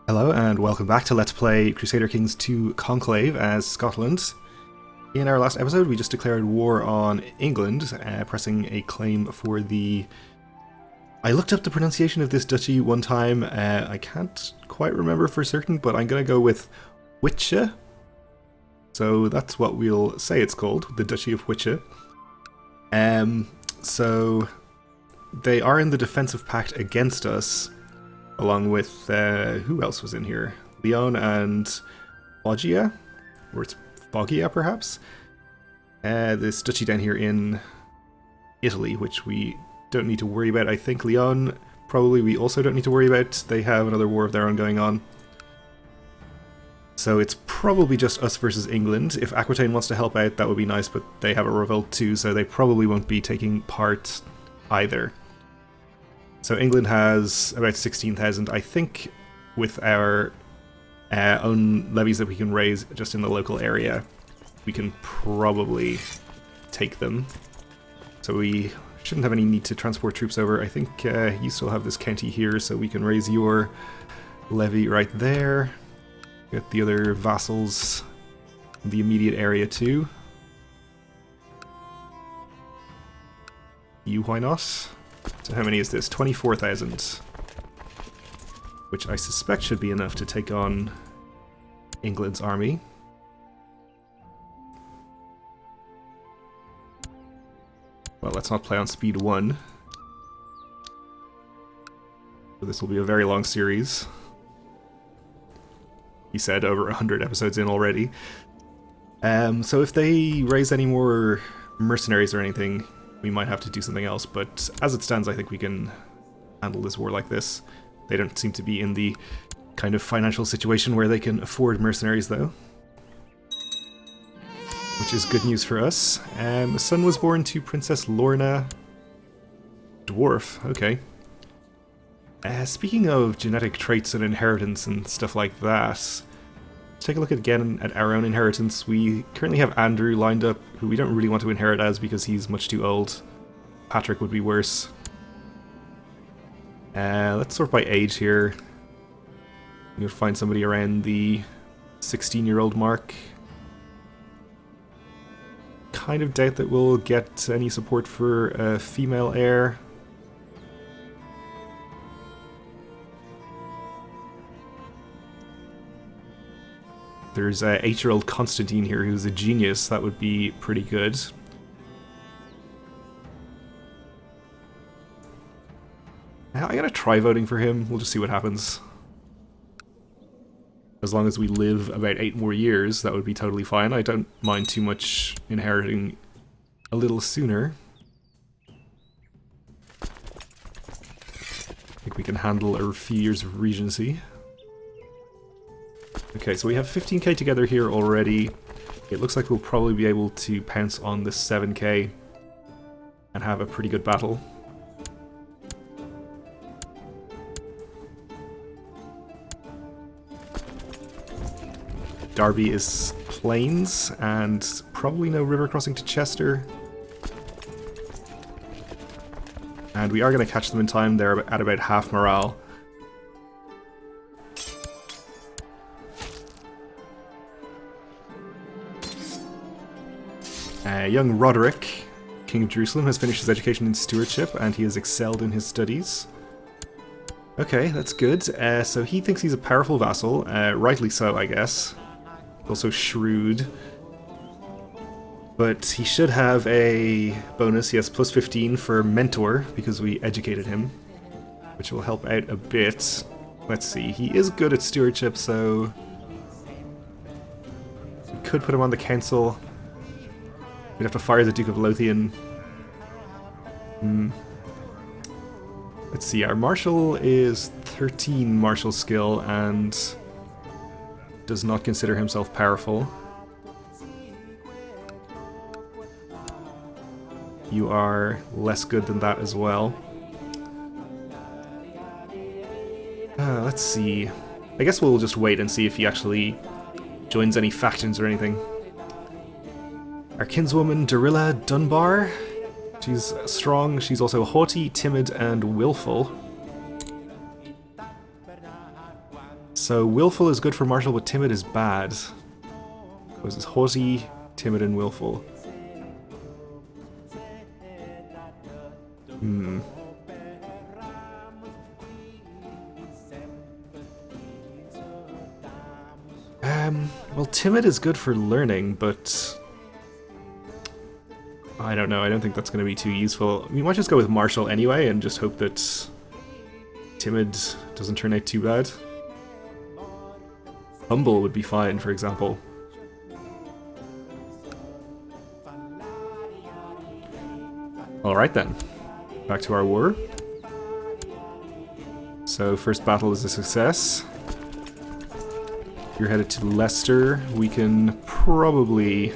Hello and welcome back to Let's Play Crusader Kings 2 Conclave as Scotland. In our last episode we just declared war on England, pressing a claim for the... I looked up the pronunciation of this duchy one time, I can't quite remember for certain, but I'm going to go with Wiche. So that's what we'll say it's called, the Duchy of Wiche. So they are in the defensive pact against us, along with, who else was in here? Leon and Foggia? Or it's Foggia, perhaps? This duchy down here in Italy, which we don't need to worry about. I think Leon, probably we also don't need to worry about. They have another war of their own going on. So it's probably just us versus England. If Aquitaine wants to help out, that would be nice, but they have a revolt too, so they probably won't be taking part either. So England has about 16,000, I think, with our own levies that we can raise just in the local area. We can probably take them. So we shouldn't have any need to transport troops over. I think you still have this county here, so we can raise your levy right there. Get the other vassals in the immediate area too. You, why not? So how many is this? 24,000. Which I suspect should be enough to take on England's army. Well, let's not play on speed 1. So this will be a very long series. He said over 100 episodes in already. So if they raise any more mercenaries or anything, we might have to do something else, but as it stands I think we can handle this war like this. They don't seem to be in the kind of financial situation where they can afford mercenaries though. Which is good news for us. A son was born to Princess Lorna. Dwarf, okay. Speaking of genetic traits and inheritance and stuff like that, let's take a look again at our own inheritance. We currently have Andrew lined up, who we don't really want to inherit as because he's much too old. Patrick would be worse. Let's sort by age here. You'll find somebody around the 16-year-old mark. Kind of doubt that we'll get any support for a female heir. There's 8-year-old Constantine here who's a genius. That would be pretty good. I gotta try voting for him. We'll just see what happens. As long as we live about 8 more years, that would be totally fine. I don't mind too much inheriting a little sooner. I think we can handle a few years of regency. Okay, so we have 15k together here already. It looks like we'll probably be able to pounce on this 7k and have a pretty good battle. Derby is plains, and probably no river crossing to Chester. And we are going to catch them in time. They're at about half morale. Young Roderick, King of Jerusalem, has finished his education in stewardship, and he has excelled in his studies. Okay, that's good. So he thinks he's a powerful vassal, rightly so, I guess. Also shrewd. But he should have a bonus, yes, plus 15 for mentor, because we educated him, which will help out a bit. Let's see, he is good at stewardship, so we could put him on the council. We'd have to fire the Duke of Lothian. Let's see, our Marshal is 13 martial skill and does not consider himself powerful. You are less good than that as well. Let's see. I guess we'll just wait and see if he actually joins any factions or anything. Our kinswoman, Darilla Dunbar. She's strong, she's also haughty, timid, and willful. So willful is good for Marshall, but timid is bad. Because it's haughty, timid, and willful. Hmm. Well, timid is good for learning, but I don't know. I don't think that's going to be too useful. We might just go with Marshall anyway and just hope that timid doesn't turn out too bad. Humble would be fine, for example. Alright then. Back to our war. So, first battle is a success. You're headed to Leicester. We can probably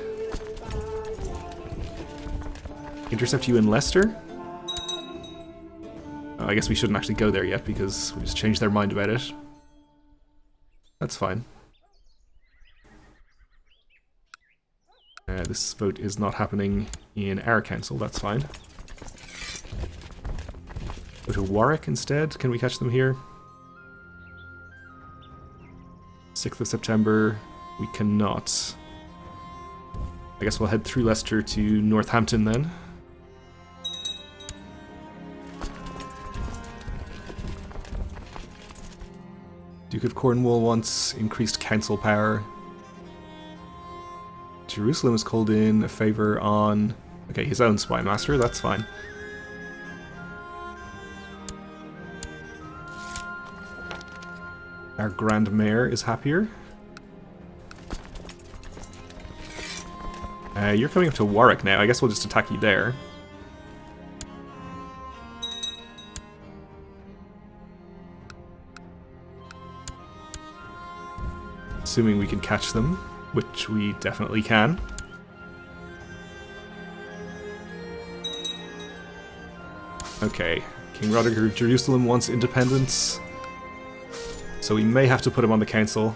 intercept you in Leicester? Oh, I guess we shouldn't actually go there yet because we just changed their mind about it. That's fine. This vote is not happening in our council, that's fine. Go to Warwick instead. Can we catch them here? 6th of September. We cannot. I guess we'll head through Leicester to Northampton then. Duke of Cornwall wants increased council power. Jerusalem is called in a favour on... Okay, his own spy master, that's fine. Our Grand Mayor is happier. You're coming up to Warwick now, I guess we'll just attack you there. Assuming we can catch them, which we definitely can. Okay, King Roderick of Jerusalem wants independence, so we may have to put him on the council.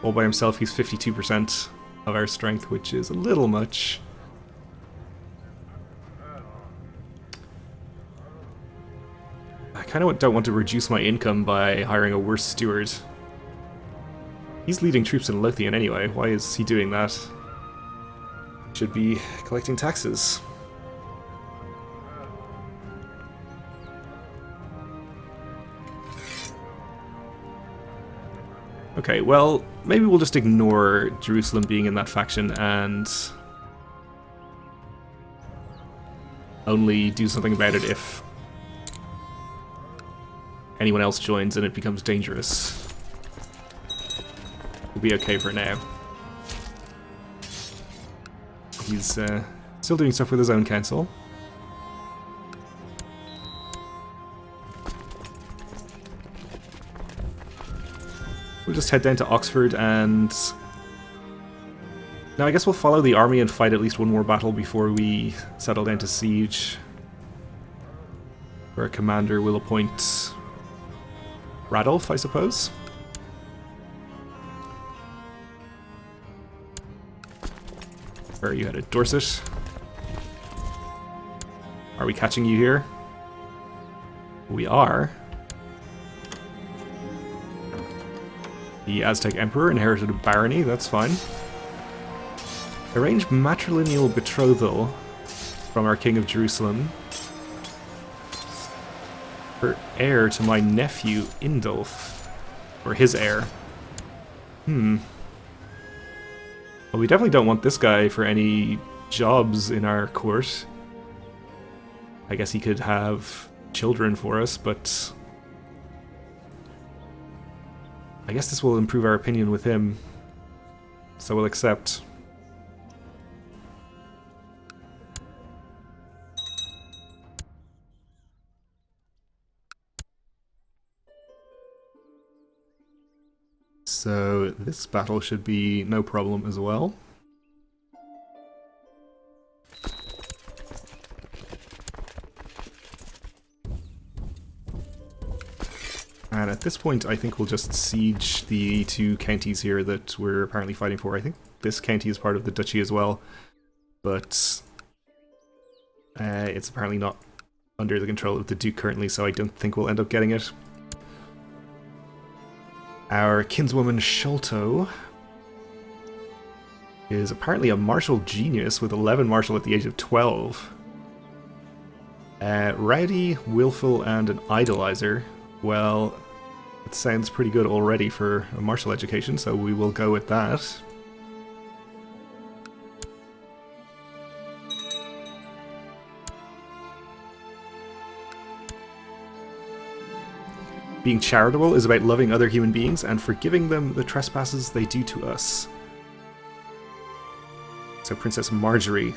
All by himself, he's 52% of our strength, which is a little much. I kind of don't want to reduce my income by hiring a worse steward. He's leading troops in Lothian anyway. Why is he doing that? Should be collecting taxes. Okay, well, maybe we'll just ignore Jerusalem being in that faction and only do something about it if anyone else joins and it becomes dangerous. We'll be okay for now. He's still doing stuff with his own council. We'll just head down to Oxford and... Now I guess we'll follow the army and fight at least one more battle before we settle down to siege. Where a commander will appoint Radolf, I suppose. Where are you headed? Dorset? Are we catching you here? We are. The Aztec Emperor inherited a barony, that's fine. Arranged matrilineal betrothal from our King of Jerusalem. Her heir to my nephew, Indulf. Or his heir. Well, we definitely don't want this guy for any jobs in our court. I guess he could have children for us, but... I guess this will improve our opinion with him, so we'll accept. So this battle should be no problem as well. And at this point, I think we'll just siege the two counties here that we're apparently fighting for. I think this county is part of the duchy as well, but it's apparently not under the control of the Duke currently, so I don't think we'll end up getting it. Our kinswoman Sholto is apparently a martial genius with 11 martial at the age of 12. Rowdy, willful, and an idolizer. Well, it sounds pretty good already for a martial education, so we will go with that. Being charitable is about loving other human beings and forgiving them the trespasses they do to us. So Princess Marjorie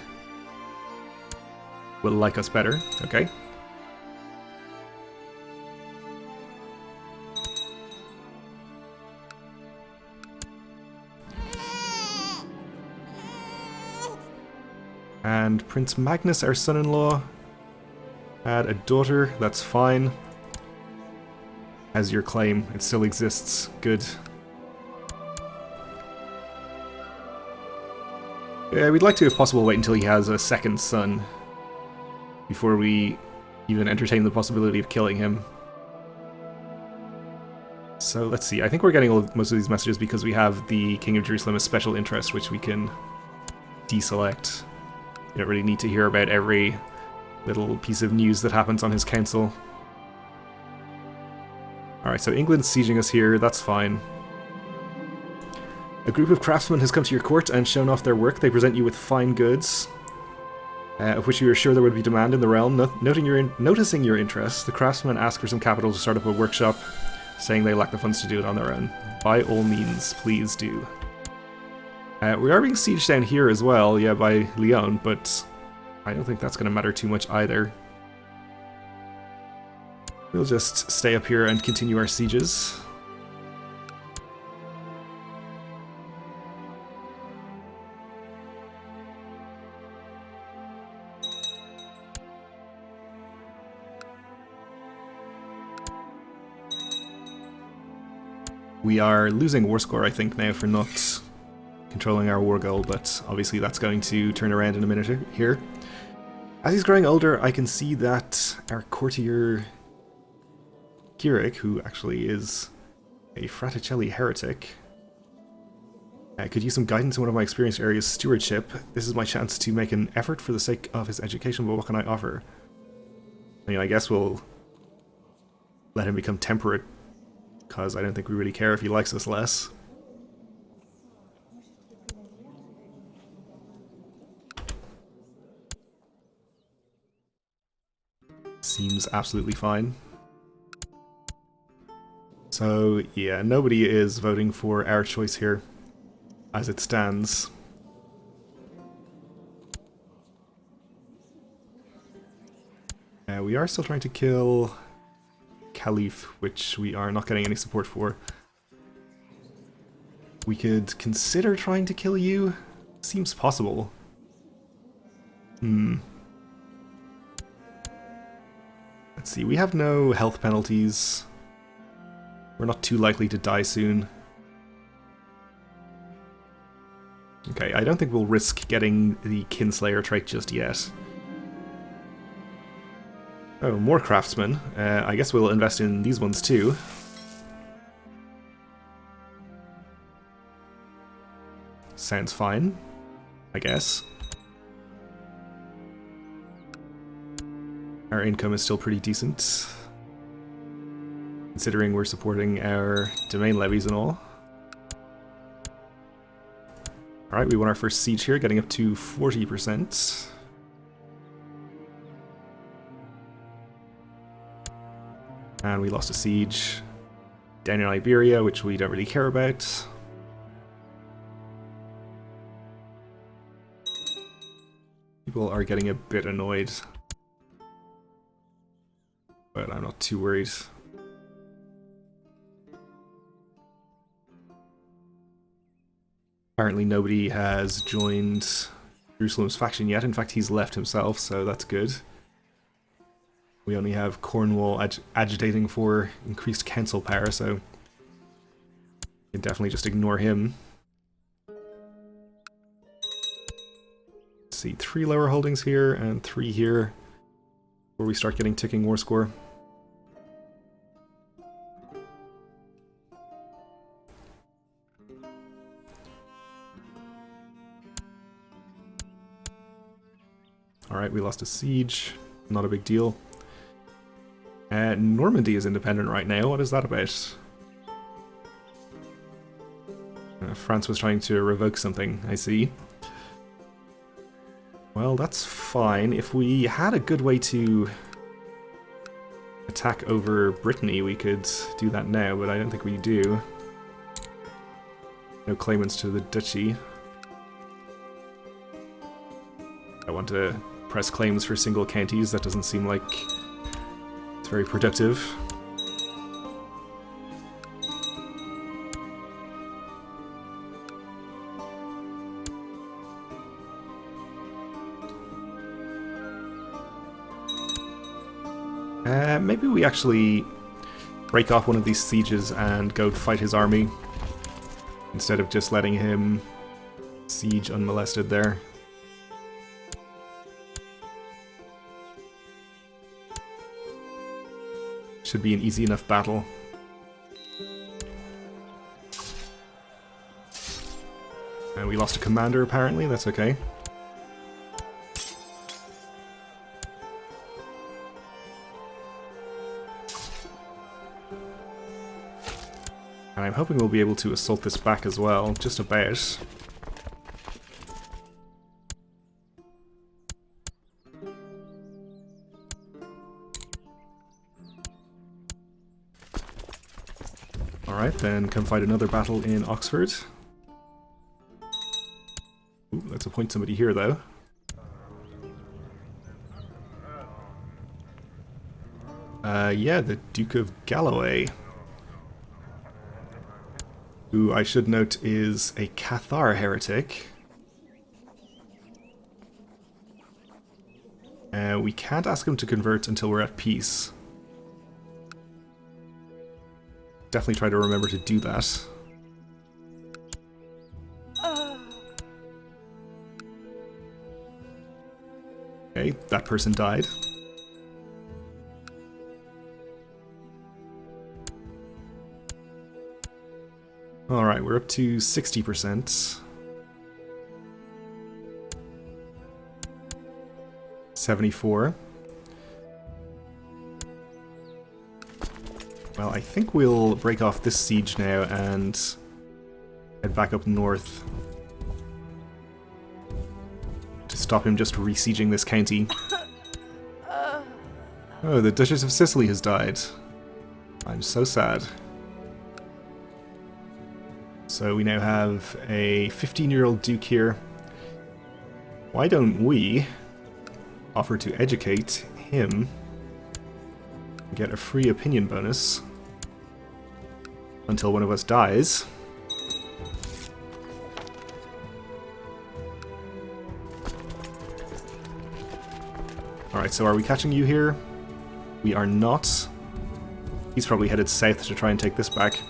will like us better. Okay. And Prince Magnus, our son-in-law, had a daughter. That's fine. As your claim, it still exists. Good. Yeah, we'd like to, if possible, wait until he has a second son before we even entertain the possibility of killing him. So let's see. I think we're getting most of these messages because we have the King of Jerusalem as special interest, which we can deselect. You don't really need to hear about every little piece of news that happens on his council. Alright, so England's sieging us here, that's fine. A group of craftsmen has come to your court and shown off their work. They present you with fine goods, of which you were sure there would be demand in the realm. Noticing your interest, the craftsmen ask for some capital to start up a workshop, saying they lack the funds to do it on their own. By all means, please do. We are being sieged down here as well, yeah, by Lyon, but I don't think that's going to matter too much either. We'll just stay up here and continue our sieges. We are losing war score, I think, now for not controlling our war goal, but obviously that's going to turn around in a minute here. As he's growing older, I can see that our courtier Keurig, who actually is a Fraticelli heretic, could use some guidance in one of my experienced areas, stewardship. This is my chance to make an effort for the sake of his education, but what can I offer? I mean, I guess we'll let him become temperate, because I don't think we really care if he likes us less. Seems absolutely fine. So, yeah, nobody is voting for our choice here, as it stands. We are still trying to kill Caliph, which we are not getting any support for. We could consider trying to kill you. Seems possible. Let's see, we have no health penalties. We're not too likely to die soon. Okay, I don't think we'll risk getting the Kinslayer trait just yet. Oh, more craftsmen. I guess we'll invest in these ones too. Sounds fine, I guess. Our income is still pretty decent, considering we're supporting our domain levies and all. Alright, we won our first siege here, getting up to 40%. And we lost a siege down in Iberia, which we don't really care about. People are getting a bit annoyed, but I'm not too worried. Apparently nobody has joined Jerusalem's faction yet. In fact, he's left himself, so that's good. We only have Cornwall agitating for increased council power, so we can definitely just ignore him. Let's see, 3 lower holdings here and 3 here before we start getting ticking war score. Alright, we lost a siege. Not a big deal. Normandy is independent right now. What is that about? France was trying to revoke something, I see. Well, that's fine. If we had a good way to attack over Brittany, we could do that now, but I don't think we do. No claimants to the duchy. I want to press claims for single counties. That doesn't seem like it's very productive. Maybe we actually break off one of these sieges and go fight his army instead of just letting him siege unmolested there. Should be an easy enough battle. And we lost a commander apparently, that's okay. And I'm hoping we'll be able to assault this back as well, just about. Alright, then come fight another battle in Oxford. Ooh, let's appoint somebody here though. Yeah, the Duke of Galloway. Who I should note is a Cathar heretic. We can't ask him to convert until we're at peace. Definitely try to remember to do that. Okay, that person died. Alright, we're up to 60%. 74. Well, I think we'll break off this siege now and head back up north to stop him just re-sieging this county. Oh, the Duchess of Sicily has died. I'm so sad. So we now have a 15-year-old duke here. Why don't we offer to educate him and get a free opinion bonus until one of us dies? Alright, so are we catching you here? We are not. He's probably headed south to try and take this back.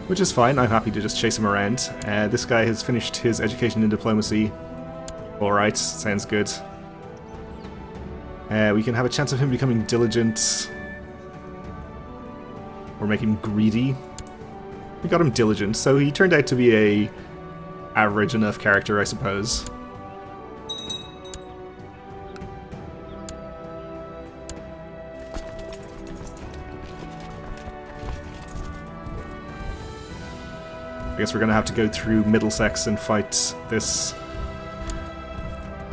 Which is fine, I'm happy to just chase him around. This guy has finished his education in diplomacy. Alright, sounds good. We can have a chance of him becoming diligent. Or make him greedy. We got him diligent, so he turned out to be a average enough character, I suppose. I guess we're going to have to go through Middlesex and fight this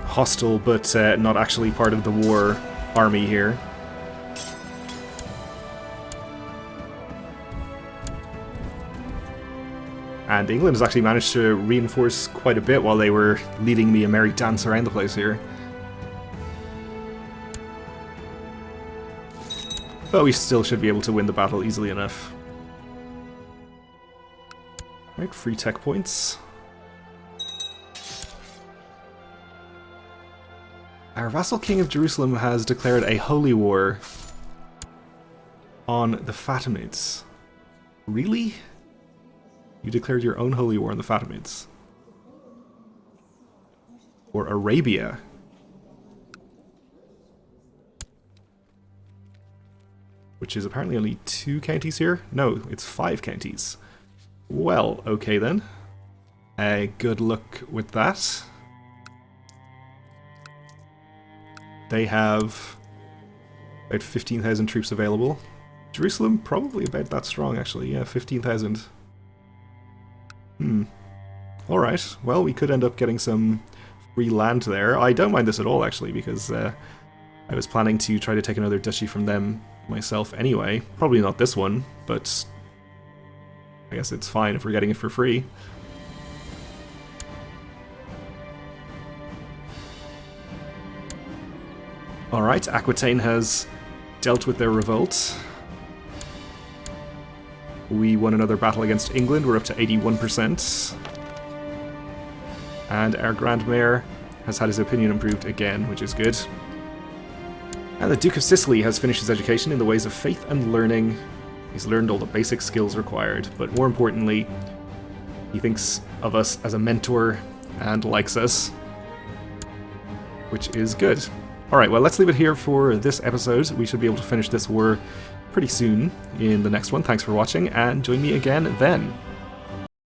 hostile but not actually part of the war army here. And England has actually managed to reinforce quite a bit while they were leading me a merry dance around the place here. But we still should be able to win the battle easily enough. Right, free tech points. Our vassal king of Jerusalem has declared a holy war on the Fatimids. Really? You declared your own holy war on the Fatimids? Or Arabia? which is apparently only 2 counties here. No, it's 5 counties. Well, okay then. Good luck with that. They have about 15,000 troops available. Jerusalem, probably about that strong, actually. Yeah, 15,000. Alright, well, we could end up getting some free land there. I don't mind this at all, actually, because I was planning to try to take another duchy from them myself anyway. Probably not this one, but I guess it's fine if we're getting it for free. Alright, Aquitaine has dealt with their revolt. We won another battle against England, we're up to 81%. And our Grand Mayor has had his opinion improved again, which is good. And the Duke of Sicily has finished his education in the ways of faith and learning. He's learned all the basic skills required, but more importantly, he thinks of us as a mentor and likes us, which is good. Alright, well, let's leave it here for this episode. We should be able to finish this war pretty soon in the next one. Thanks for watching, and join me again then.